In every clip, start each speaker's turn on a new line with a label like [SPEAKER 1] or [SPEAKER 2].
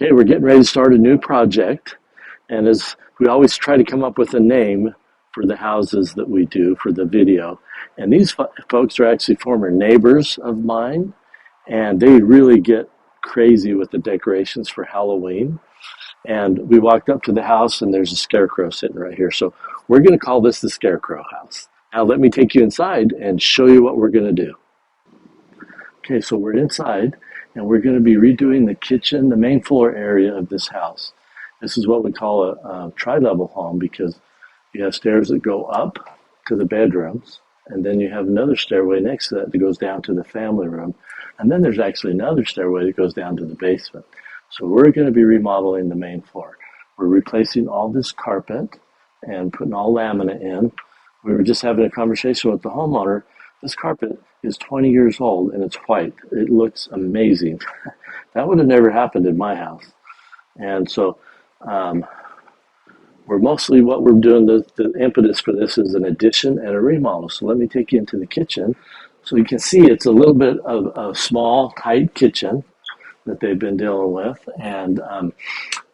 [SPEAKER 1] Okay, we're getting ready to start a new project, and as we always try to come up with a name for the houses that we do for the video. And these folks are actually former neighbors of mine, and they really get crazy with the decorations for Halloween. And we walked up to the house, and there's a scarecrow sitting right here. So we're going to call this the Scarecrow House. Now let me take you inside and show you what we're going to do. Okay, so we're inside, and we're going to be redoing the kitchen, the main floor area of this house. This is what we call a tri-level home because you have stairs that go up to the bedrooms, and then you have another stairway next to that goes down to the family room, and then there's actually another stairway that goes down to the basement. So we're going to be remodeling the main floor. We're replacing all this carpet and putting all laminate in. We were just having a conversation with the homeowner. This carpet is 20 years old and it's white. It looks amazing. That would have never happened in my house. And so we're mostly what we're doing, the impetus for this is an addition and a remodel. So let me take you into the kitchen. So you can see it's a little bit of a small, tight kitchen that they've been dealing with. And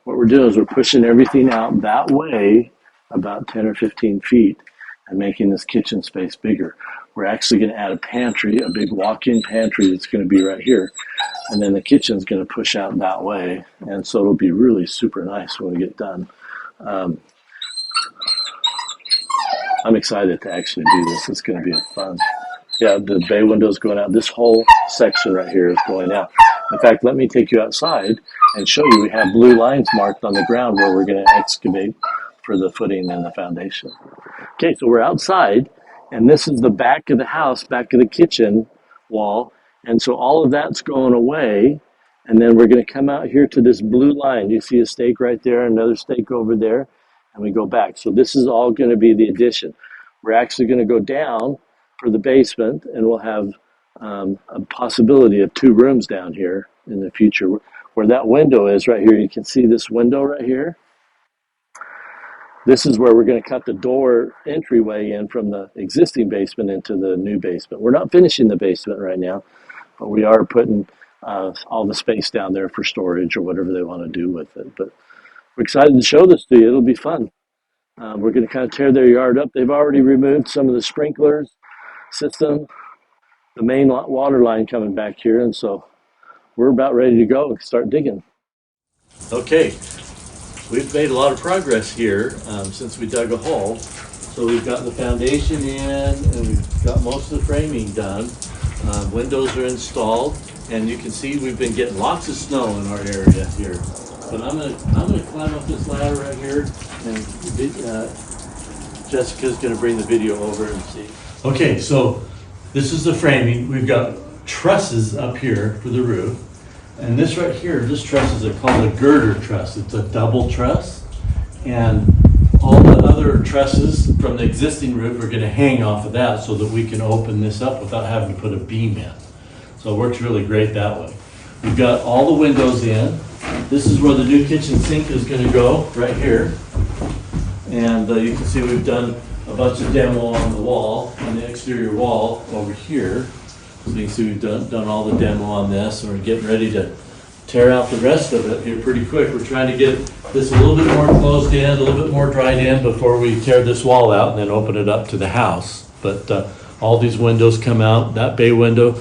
[SPEAKER 1] what we're doing is we're pushing everything out that way about 10 or 15 feet and making this kitchen space bigger. We're actually going to add a pantry, a big walk-in pantry that's going to be right here. And then the kitchen's going to push out that way. And so it'll be really super nice when we get done. I'm excited to actually do this. It's going to be fun. Yeah, the bay window's going out. This whole section right here is going out. In fact, let me take you outside and show you. We have blue lines marked on the ground where we're going to excavate for the footing and the foundation. Okay, so we're outside, and this is the back of the house, back of the kitchen wall. And so all of that's going away, and then we're going to come out here to this blue line. You see a stake right there, another stake over there, and we go back. So this is all going to be the addition. We're actually going to go down for the basement, and we'll have a possibility of 2 rooms down here in the future. Where that window is right here, you can see this window right here. This is where we're going to cut the door entryway in from the existing basement into the new basement. We're not finishing the basement right now, but we are putting all the space down there for storage or whatever they want to do with it. But we're excited to show this to you. It'll be fun. We're going to kind of tear their yard up. They've already removed some of the sprinklers system, the main water line coming back here, and so we're about ready to go and start digging. Okay, we've made a lot of progress here since we dug a hole. So we've got the foundation in, and we've got most of the framing done. Windows are installed, and you can see we've been getting lots of snow in our area here. But I'm gonna climb up this ladder right here, and Jessica's gonna bring the video over and see. Okay, so this is the framing. We've got trusses up here for the roof. And this right here, this truss is called a girder truss. It's a double truss. And all the other trusses from the existing roof are going to hang off of that so that we can open this up without having to put a beam in. So it works really great that way. We've got all the windows in. This is where the new kitchen sink is going to go, right here. And you can see we've done a bunch of demo on the wall, on the exterior wall over here. So you can see we've done all the demo on this, and we're getting ready to tear out the rest of it here pretty quick. We're trying to get this a little bit more closed in, a little bit more dried in before we tear this wall out and then open it up to the house. But all these windows come out. That bay window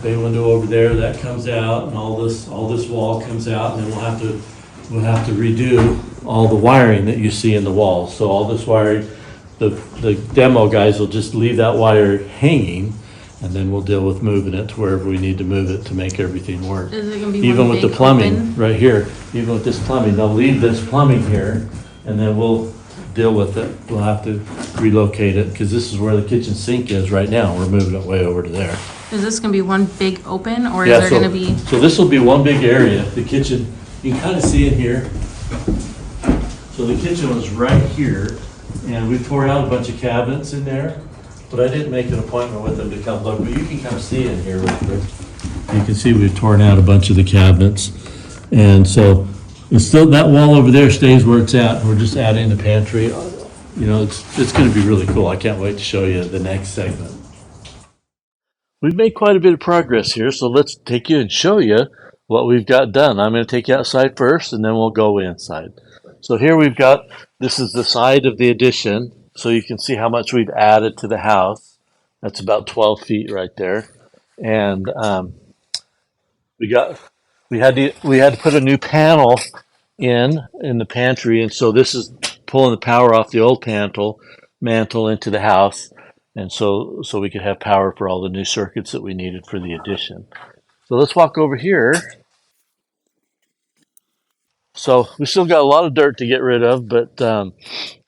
[SPEAKER 1] over there, that comes out, and all this wall comes out, and then we'll have to redo all the wiring that you see in the walls. So all this wiring, the demo guys will just leave that wire hanging, and then we'll deal with moving it to wherever we need to move it to make everything work.
[SPEAKER 2] Is it gonna be
[SPEAKER 1] even
[SPEAKER 2] one
[SPEAKER 1] with the
[SPEAKER 2] big
[SPEAKER 1] plumbing
[SPEAKER 2] open?
[SPEAKER 1] right here, even with this plumbing, they'll leave this plumbing here, and then we'll deal with it. We'll have to relocate it because this is where the kitchen sink is right now. We're moving it way over to there.
[SPEAKER 2] Is this gonna be one big open, or
[SPEAKER 1] Yeah,
[SPEAKER 2] is there gonna be?
[SPEAKER 1] So this will be one big area. The kitchen, you can kind of see it here. So the kitchen was right here, and we tore out a bunch of cabinets in there, but I didn't make an appointment with them to come look, but you can come see in here real quick. You can see we've torn out a bunch of the cabinets. And so it's still, that wall over there stays where it's at. We're just adding the pantry. You know, it's going to be really cool. I can't wait to show you the next segment. We've made quite a bit of progress here, so let's take you and show you what we've got done. I'm going to take you outside first, and then we'll go inside. So here we've got, this is the side of the addition, so you can see how much we've added to the house. That's about 12 feet right there. And we got we had to put a new panel in the pantry, and so this is pulling the power off the old mantle into the house, and so we could have power for all the new circuits that we needed for the addition. So let's walk over here. So we still got a lot of dirt to get rid of, but as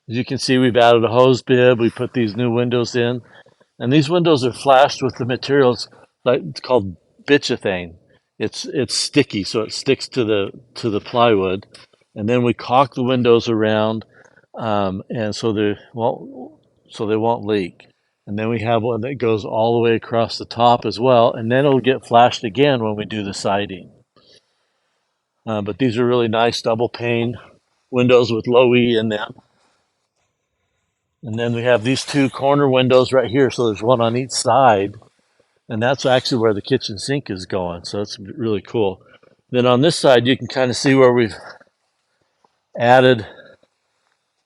[SPEAKER 1] you can see, we've added a hose bib. We put these new windows in, and these windows are flashed with the materials like it's called bitchathane. It's sticky, so it sticks to the plywood, and then we caulk the windows around, and so they won't leak. And then we have one that goes all the way across the top as well, and then it'll get flashed again when we do the siding. But these are really nice double pane windows with low E in them. And then we have these two corner windows right here. So there's one on each side. And that's actually where the kitchen sink is going. So it's really cool. Then on this side, you can kind of see where we've added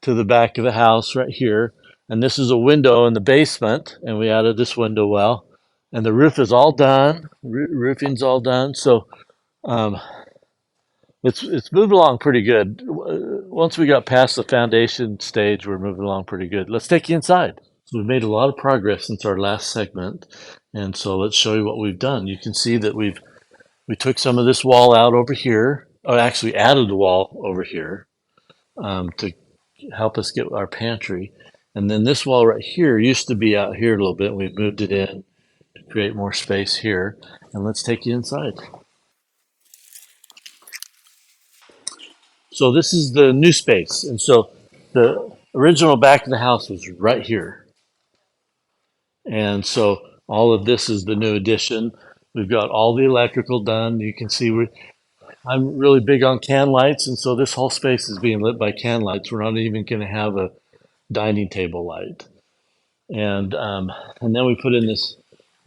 [SPEAKER 1] to the back of the house right here. And this is a window in the basement. And we added this window well. And the roof is all done. Roofing's all done. So um, it's moved along pretty good. Once we got past the foundation stage, we're moving along pretty good. Let's take you inside. So we've made a lot of progress since our last segment, and so let's show you what we've done. You can see that we took some of this wall out over here, or actually added the wall over here to help us get our pantry. And then this wall right here used to be out here a little bit. We've moved it in to create more space here. And let's take you inside. So this is the new space. And so the original back of the house was right here. And so all of this is the new addition. We've got all the electrical done. You can see I'm really big on can lights, and so this whole space is being lit by can lights. We're not even going to have a dining table light. And then we put in this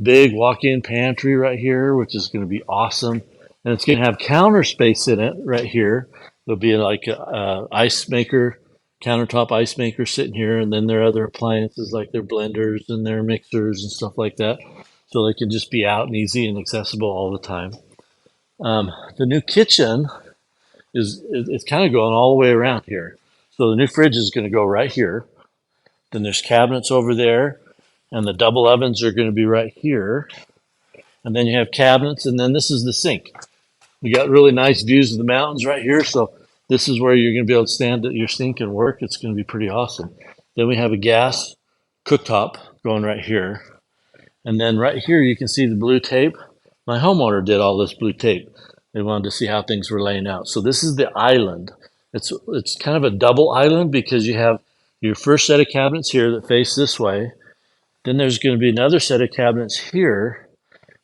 [SPEAKER 1] big walk-in pantry right here, which is going to be awesome. And it's going to have counter space in it right here. There'll be like a ice maker, countertop ice maker sitting here, and then there are other appliances like their blenders and their mixers and stuff like that. So they can just be out and easy and accessible all the time. The new kitchen is it's kind of going all the way around here. So the new fridge is going to go right here. Then there's cabinets over there, and the double ovens are going to be right here. And then you have cabinets, and then this is the sink. We got really nice views of the mountains right here, so this is where you're going to be able to stand at your sink and work. It's going to be pretty awesome. Then we have a gas cooktop going right here. And then right here you can see the blue tape. My homeowner did all this blue tape. They wanted to see how things were laying out. So this is the island. It's kind of a double island because you have your first set of cabinets here that face this way. Then there's going to be another set of cabinets here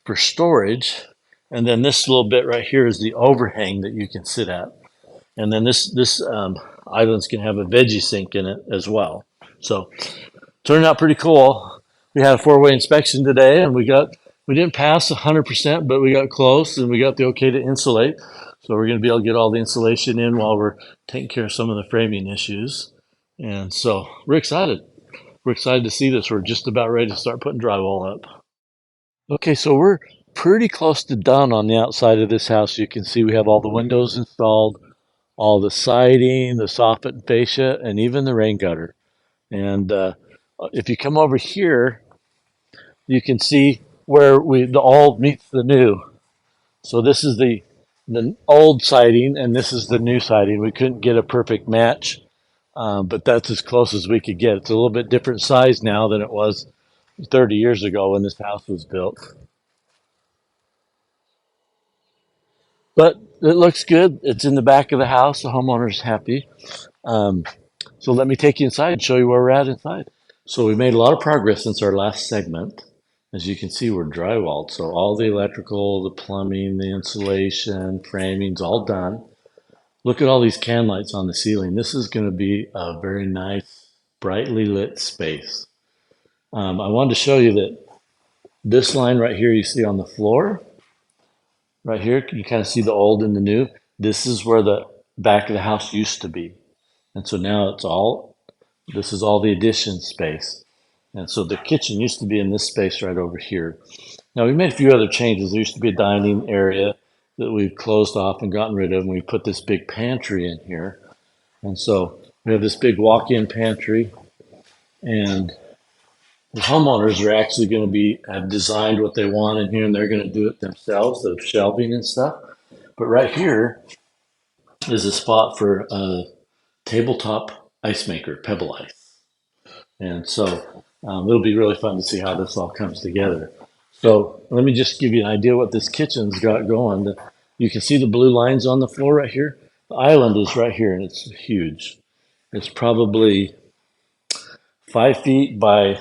[SPEAKER 1] for storage. And then this little bit right here is the overhang that you can sit at. And then this island's going to have a veggie sink in it as well. So turned out pretty cool. We had a four-way inspection today, and we didn't pass 100%, but we got close, and we got the okay to insulate. So we're going to be able to get all the insulation in while we're taking care of some of the framing issues. And so we're excited. We're excited to see this. We're just about ready to start putting drywall up. Okay, so we're pretty close to done on the outside of this house. You can see we have all the windows installed, all the siding, the soffit and fascia, and even the rain gutter. And if you come over here, you can see where the old meets the new. So this is the old siding, and this is the new siding. We couldn't get a perfect match, but that's as close as we could get. It's a little bit different size now than it was 30 years ago when this house was built. But it looks good. It's in the back of the house. The homeowner's happy. Um, so let me take you inside and show you where we're at inside. So we made a lot of progress since our last segment. As you can see, we're drywalled. So all the electrical, the plumbing, the insulation, framing's all done. Look at all these can lights on the ceiling. This is going to be a very nice, brightly lit space. I wanted to show you that this line right here you see on the floor, right here, you kind of see the old and the new. This is where the back of the house used to be. And so now this is all the addition space. And so the kitchen used to be in this space right over here. Now we made a few other changes. There used to be a dining area that we've closed off and gotten rid of, and we put this big pantry in here. And so we have this big walk-in pantry, and the homeowners are actually going to have designed what they want in here, and they're going to do it themselves, the shelving and stuff. But right here is a spot for a tabletop ice maker, Pebble Ice. And so it'll be really fun to see how this all comes together. So let me just give you an idea what this kitchen's got going. You can see the blue lines on the floor right here. The island is right here, and it's huge. It's probably 5 feet by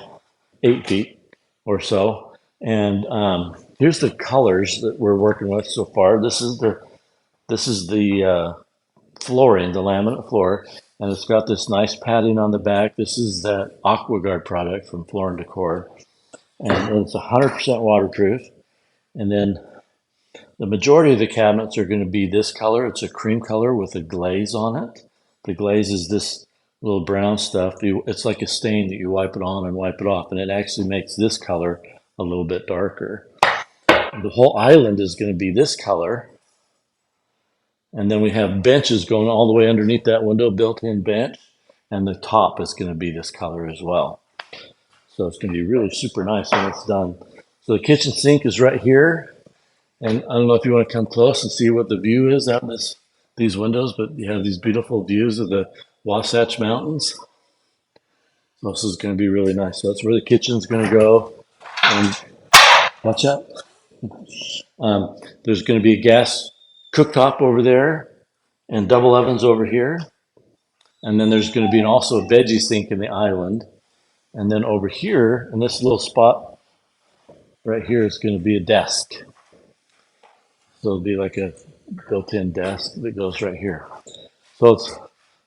[SPEAKER 1] 8 feet or so. And here's the colors that we're working with so far. This is the flooring, the laminate floor, and it's got this nice padding on the back. This is that AquaGuard product from Floor and Decor, and it's 100% waterproof. And then the majority of the cabinets are going to be this color. It's a cream color with a glaze on it. The glaze is this little brown stuff. It's like a stain that you wipe it on and wipe it off, and it actually makes this color a little bit darker. The whole island is going to be this color. And then we have benches going all the way underneath that window, built-in bench, and the top is going to be this color as well. So it's going to be really super nice when it's done. So the kitchen sink is right here, and I don't know if you want to come close and see what the view is out in these windows, but you have these beautiful views of the Wasatch Mountains. So this is going to be really nice. So that's where the kitchen's going to go. And watch out. There's going to be a gas cooktop over there and double ovens over here. And then there's going to be also a veggie sink in the island. And then over here, in this little spot right here, is going to be a desk. So it'll be like a built-in desk that goes right here. So it's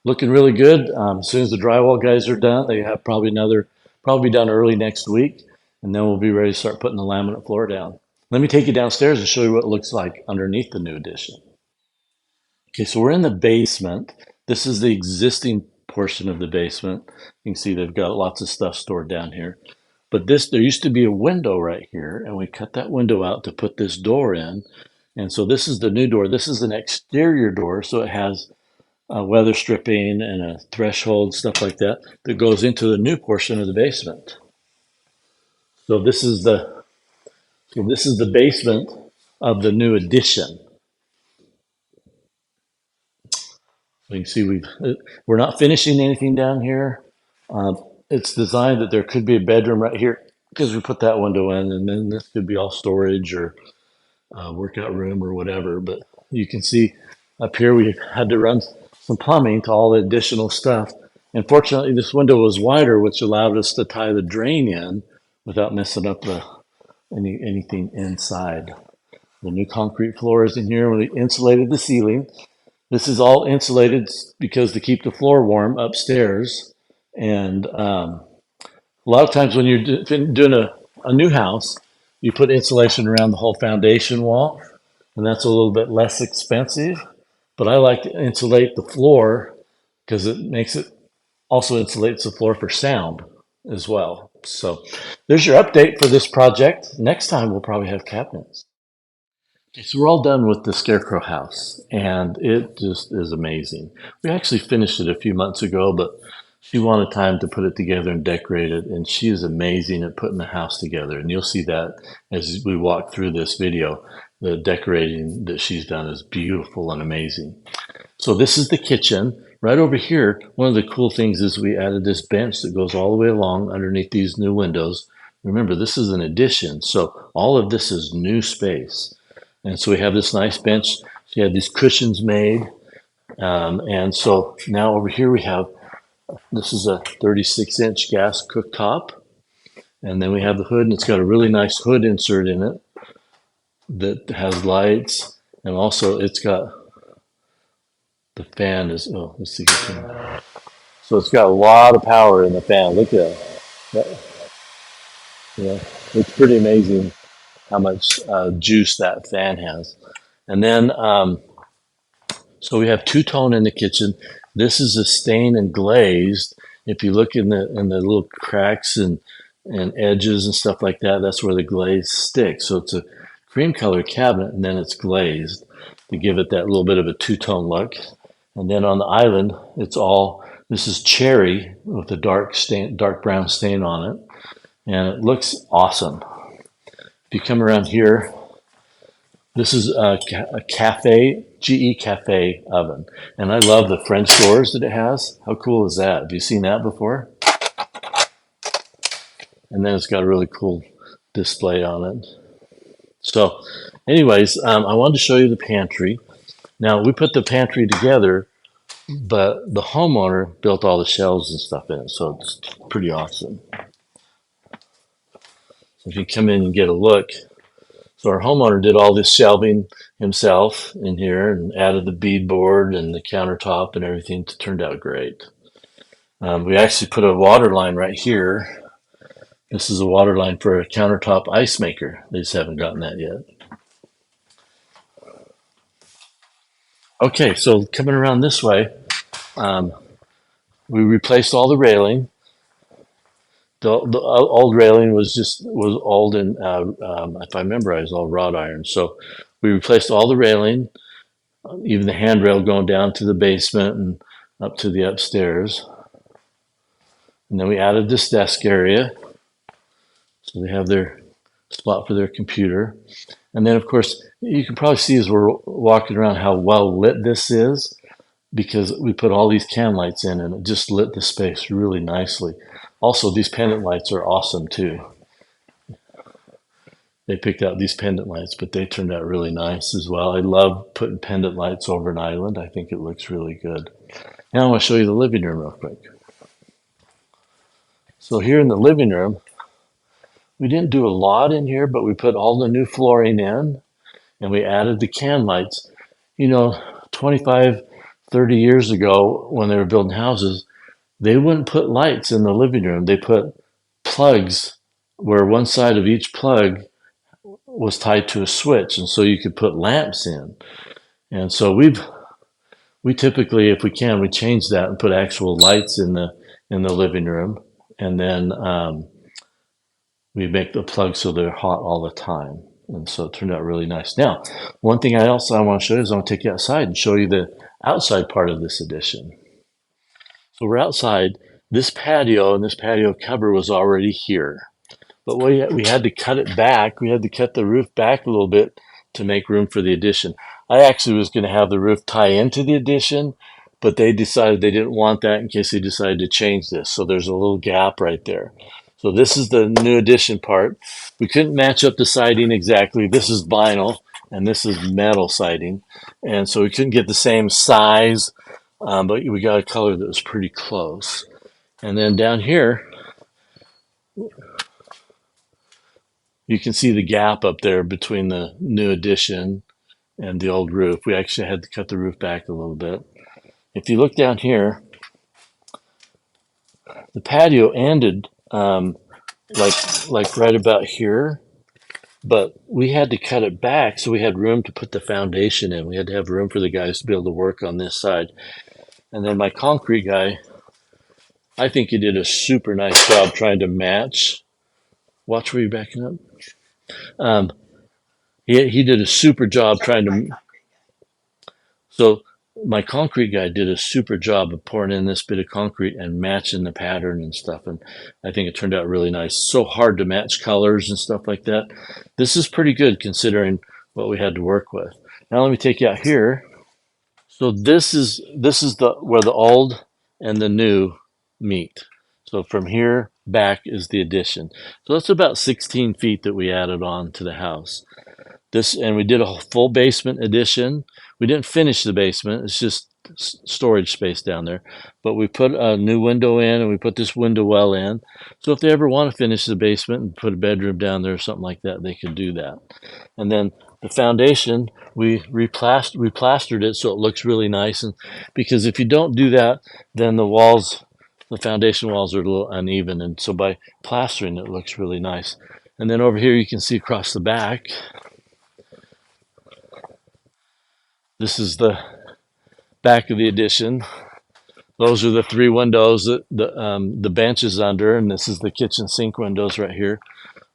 [SPEAKER 1] looking really good. As soon as the drywall guys are done, they have probably done early next week. And then we'll be ready to start putting the laminate floor down. Let me take you downstairs and show you what it looks like underneath the new addition. Okay, so we're in the basement. This is the existing portion of the basement. You can see they've got lots of stuff stored down here. But there used to be a window right here, and we cut that window out to put this door in. And so this is the new door. This is an exterior door, so it has weather stripping and a threshold, stuff like that, that goes into the new portion of the basement. So this is the basement of the new addition. So you can see we're not finishing anything down here. It's designed that there could be a bedroom right here because we put that window in, and then this could be all storage or workout room or whatever. But you can see up here we had to run some plumbing to all the additional stuff. And fortunately, this window was wider, which allowed us to tie the drain in without messing up anything inside. The new concrete floor is in here. We insulated the ceiling. This is all insulated because to keep the floor warm upstairs. And a lot of times when you're doing a new house, you put insulation around the whole foundation wall, and that's a little bit less expensive. But I like to insulate the floor because it also insulates the floor for sound as well. So there's your update for this project. Next time we'll probably have cabinets. Okay, so we're all done with the Scarecrow house, and it just is amazing. We actually finished it a few months ago, but she wanted time to put it together and decorate it, and she is amazing at putting the house together. And you'll see that as we walk through this video. The decorating that she's done is beautiful and amazing. So this is the kitchen. Right over here, one of the cool things is we added this bench that goes all the way along underneath these new windows. Remember, this is an addition, so all of this is new space. And so we have this nice bench. She had these cushions made. And so now over here this is a 36-inch gas cooktop. And then we have the hood, and it's got a really nice hood insert in it that has lights. And also it's got the fan let's see. So it's got a lot of power in the fan. Look at that. Yeah, it's pretty amazing how much juice that fan has. And then, so we have two-tone in the kitchen. This is a stain and glazed. If you look in the little cracks and edges and stuff like that, that's where the glaze sticks. So it's a cream color cabinet, and then it's glazed to give it that little bit of a two-tone look. And then on the island, it's all this is cherry with a dark brown stain on it, and it looks awesome. If you come around here, this is a cafe, GE cafe oven. And I love the French doors that it has. How cool is that? Have you seen that before? And then it's got a really cool display on it. So, anyways, I wanted to show you the pantry. Now, we put the pantry together, but the homeowner built all the shelves and stuff in it. So it's pretty awesome. So if you come in and get a look, so our homeowner did all this shelving himself in here and added the beadboard and the countertop and everything. It turned out great. We actually put a water line right here. This is a water line for a countertop ice maker. They just haven't gotten that yet. Okay, so coming around this way, we replaced all the railing. The old railing was old and if I remember, it was all wrought iron. So we replaced all the railing, even the handrail going down to the basement and up to the upstairs. And then we added this desk area, so they have their spot for their computer. And then, of course, you can probably see as we're walking around how well lit this is, because we put all these can lights in and it just lit the space really nicely. Also, these pendant lights are awesome too. They picked out these pendant lights, but they turned out really nice as well. I love putting pendant lights over an island. I think it looks really good. Now I want to show you the living room real quick. So here in the living room, we didn't do a lot in here, but we put all the new flooring in and we added the can lights. You know, 25, 30 years ago when they were building houses, they wouldn't put lights in the living room. They put plugs where one side of each plug was tied to a switch, and so you could put lamps in. And so we typically, if we can, we change that and put actual lights in the living room, and then we make the plugs so they're hot all the time. And so it turned out really nice. Now, one thing I want to show you is I want to take you outside and show you the outside part of this addition. So we're outside. This patio and this patio cover was already here, but we had to cut it back. We had to cut the roof back a little bit to make room for the addition. I actually was going to have the roof tie into the addition, but they decided they didn't want that in case they decided to change this. So there's a little gap right there. So this is the new addition part. We couldn't match up the siding exactly. This is vinyl and this is metal siding. And so we couldn't get the same size, but we got a color that was pretty close. And then down here, you can see the gap up there between the new addition and the old roof. We actually had to cut the roof back a little bit. If you look down here, the patio ended like right about here, but we had to cut it back so we had room to put the foundation in. We had to have room for the guys to be able to work on this side. And then my concrete guy, I think he did a super nice job trying to match. Watch where you're backing up. He did a super job trying to. So my concrete guy did a super job of pouring in this bit of concrete and matching the pattern and stuff. And I think it turned out really nice. So hard to match colors and stuff like that. This is pretty good considering what we had to work with. Now let me take you out here. So this is the where the old and the new meet. So from here back is the addition. So that's about 16 feet that we added on to the house. And we did a full basement addition. We didn't finish the basement. It's just storage space down there. But we put a new window in and we put this window well in. So if they ever want to finish the basement and put a bedroom down there or something like that, they can do that. And then the foundation, we replastered it so it looks really nice. And because if you don't do that, then the foundation walls are a little uneven. And so by plastering, it looks really nice. And then over here, you can see across the back, This is the back of the addition. Those are the 3 windows that the bench is under, and this is the kitchen sink windows right here.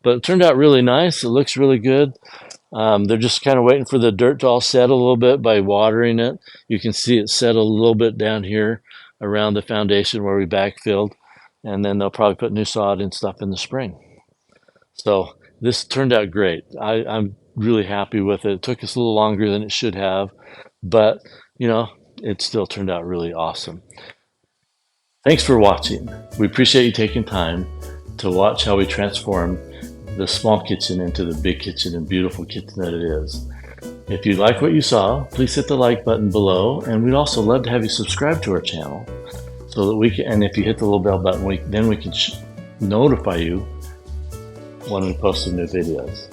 [SPEAKER 1] But it turned out really nice. It looks really good. They're just kind of waiting for the dirt to all settle a little bit by watering it. You can see it settle a little bit down here around the foundation where we backfilled, and then they'll probably put new sod and stuff in the spring. So this turned out great. I'm really happy with it. It took us a little longer than it should have, but you know, it still turned out really awesome. Thanks for watching. We appreciate you taking time to watch how we transform the small kitchen into the big kitchen and beautiful kitchen that it is. If you like what you saw, please hit the like button below, and we'd also love to have you subscribe to our channel so that we can, and if you hit the little bell button, then we can notify you when we post some new videos.